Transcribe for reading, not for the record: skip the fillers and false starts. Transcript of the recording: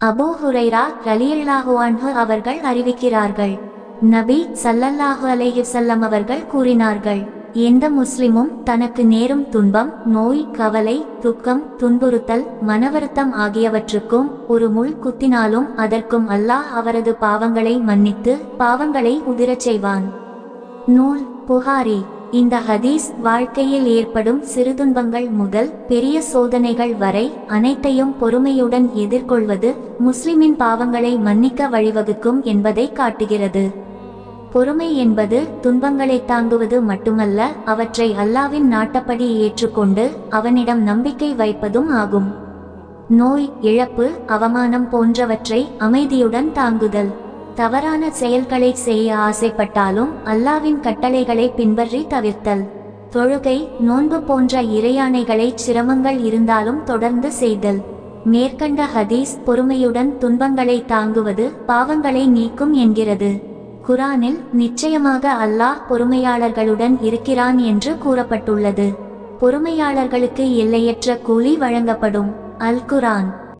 Abu Hurairah ரலியல்லாஹு அன்ஹு அவர்கள் அறிவிக்கிறார்கள், நபி ஸல்லல்லாஹு அலைஹி வஸல்லம் அவர்கள் கூறினார்கள், எந்த முஸ்லிமும் தனக்கு நேரும் துன்பம், நோய், கவலை, துக்கம், துன்புறுத்தல், மனவருத்தம் ஆகியவற்றுக்கும் ஒரு முள் குத்தினாலும் அதற்கும் அல்லாஹ் அவரது பாவங்களை மன்னித்து பாவங்களை உதிரச் செய்வான். நூல் புகாரி. இந்த ஹதீஸ் வாழ்க்கையில் ஏற்படும் சிறுதுன்பங்கள் முதல் பெரிய சோதனைகள் வரை அனைத்தையும் பொறுமையுடன் எதிர்கொள்வது முஸ்லிமின் பாவங்களை மன்னிக்க வழிவகுக்கும் என்பதை காட்டுகிறது. பொறுமை என்பது துன்பங்களை தாங்குவது மட்டுமல்ல, அவற்றை அல்லாவின் நாட்டப்படி ஏற்றுக்கொண்டு அவனிடம் நம்பிக்கை வைப்பதும் ஆகும். நோய், இழப்பு, அவமானம் போன்றவற்றை அமைதியுடன் தாங்குதல். தவறான செயல்களை செய்ய ஆசைப்பட்டாலும் அல்லாவின் கட்டளைகளை பின்பற்றி தவிர்த்தல். தொழுகை, நோன்பு போன்ற இறையாணைகளை சிரமங்கள் இருந்தாலும் தொடர்ந்து செய்தல். மேற்கண்ட ஹதீஸ் பொறுமையுடன் துன்பங்களை தாங்குவது பாவங்களை நீக்கும் என்கிறது. குரானில் நிச்சயமாக அல்லாஹ் பொறுமையாளர்களுடன் இருக்கிறான் என்று கூறப்பட்டுள்ளது. பொறுமையாளர்களுக்கு எல்லையற்ற கூலி வழங்கப்படும். அல் குரான்.